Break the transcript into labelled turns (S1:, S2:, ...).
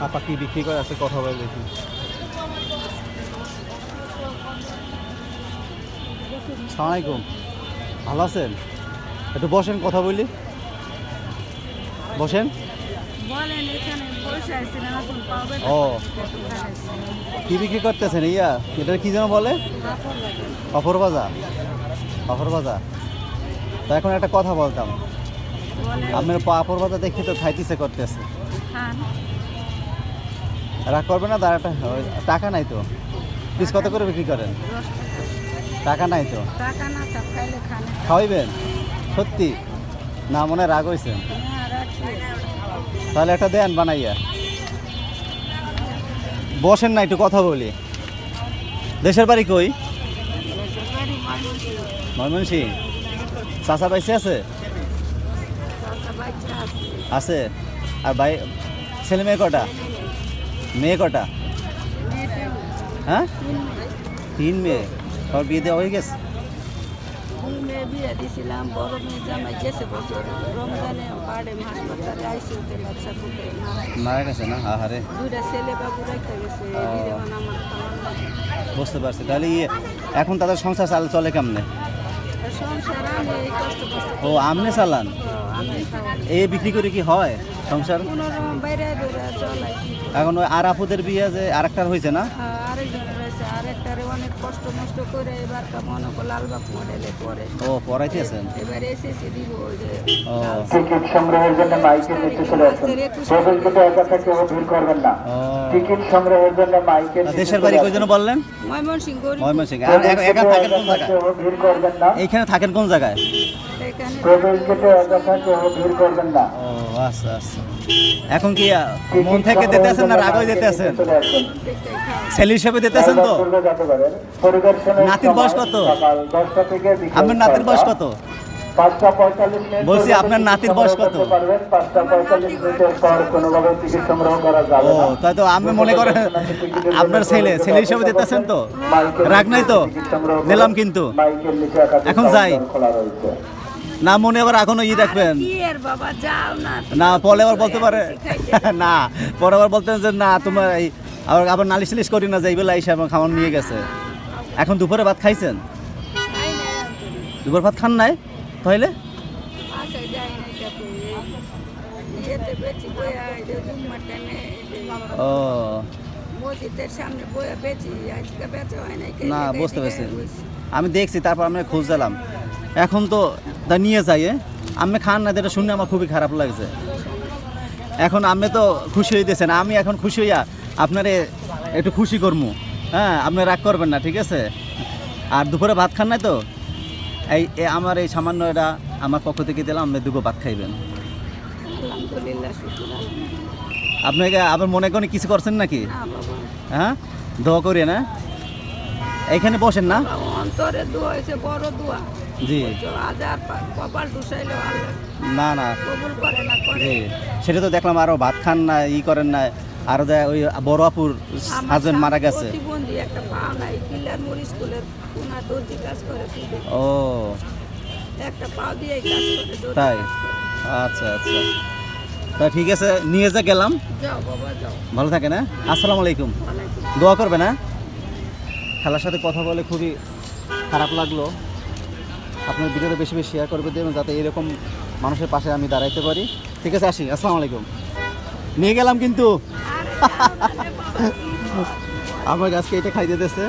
S1: আপা কি বিক্রি করে আছে কথা বলে দেখি। আসসালামু আলাইকুম, ভালো আছেন? একটু বসেন, কথা বলি, বসেন। ও কি বিক্রি করতেছেন? ইয়া এটা কি যেন বলে? অপর বাজার। অপর বাজার। তা এখন একটা কথা বলতাম, আপনার পাপড় বাজার দেখে তো খাইতেছে করতেছে, রাগ করবে না? দাঁড়াটা টাকা নাই তো, পিস কত করে বিক্রি করেন? টাকা নাই তো, খাওয়াইবেন? সত্যি না মনে হয় রাগ হয়েছেন? তাহলে একটা দেন বানাইয়া। বসেন না, একটু কথা বলি। দেশের বাড়ি কই? ময়মনসিং। চাচা বাইসে আছে? আছে। আর ভাই ছেলে মেয়ে কটা? মেয়ে কটা? হ্যাঁ, 3 মেয়ে। সবার বিয়ে দেওয়া হয়ে গেছে? মারা গেছে না? আহারে, বুঝতে পারছি। তাহলে এখন তাদের সংসার চলে কেমনে? ও আমনে চালান? এই বিক্রি করে কি হয় সংসার? এখন ওই আর আপুদের বিয়ে যে আরেকটার হয়েছে না? ও পড়াইতেছেন?
S2: টিকিট সংগ্রহের জন্য মাইকের নিচে চলে আসুন। টেবিল থেকে একা থেকে ভিড় করবেন না। টিকিট সংগ্রহের জন্য মাইকের নিচে।
S1: দেশের বাড়ি কই যেন বললেন?
S3: ময়মনসিংহ।
S1: ময়মনসিংহ। আর একা থাকেন কোন জায়গায়?
S2: ভিড় করবেন না।
S1: এইখানে থাকেন কোন জায়গায়?
S2: টেবিল থেকে একা থেকে ভিড় করবেন না।
S1: ও আচ্ছা আচ্ছা। এখন কি মন থেকে দিতে আছেন না রাগই দিতে আছেন? ছেলে হিসেবে দিতে আছেন তো? নাতির বয়স কত? আপনার নাতির বয়স কত? বলছি আপনার নাতির বয়স কত? ও তাই তো আমি মনে করেন আপনার ছেলে হিসেবে দিতেছেন তো? রাগ নাই তো? দিলাম কিন্তু এখন যাই না, মনে আবার এখনো দেখবেন না, পরে আবার বলতে পারে না, পরে আবার বলতেন যে না তোমার এই আবার নালিশ টালিশ করি না, যাই বেলা হিসাবে খাওয়ান নিয়ে গেছে। এখন দুপুরে ভাত খাইছেন? দুপুর ভাত খান নাই তাহলে? ও না, বুঝতে পারছি, আমি দেখছি, তারপর আমি খোঁজ দিলাম। এখন তো তা নিয়ে যাই, আমি খান না, এটা শুনে আমার খুবই খারাপ লাগছে। এখন আপনি তো খুশি হইতেছেন, আমি এখন খুশি হইয়া আপনারে একটু খুশি করবো। হ্যাঁ, আপনি রাগ করবেন না, ঠিক আছে? আর দুপুরে ভাত খান নাই তো, এই আমার এই সামান্য এটা আমার পক্ষ থেকে দিলাম, আপনি দুটো ভাত খাইবেন। আপনাকে আবার মনে করেন কিছু করছেন নাকি? হ্যাঁ, দোয়া করি না, এইখানে বসেন না? জি না না জি, সেটা তো দেখলাম। আরো ভাত খান না, করেন না, আরো ওই বড় আপুর হাজবেন্ড মারা গেছে। ও তাই, আচ্ছা আচ্ছা, তা ঠিক আছে, নিয়ে যা গেলাম। ভালো থাকে না? আসসালামু আলাইকুম। দোয়া করবে না? খেলার সাথে কথা বলে খুবই খারাপ লাগলো। আপনার ভিডিওটা বেশি বেশি শেয়ার করবে দেবেন, যাতে এরকম মানুষের পাশে আমি দাঁড়াইতে পারি। ঠিক আছে, আসি। আসসালামু আলাইকুম। নিয়ে গেলাম কিন্তু আমার আজকে এটা খাইতে দিতেছে।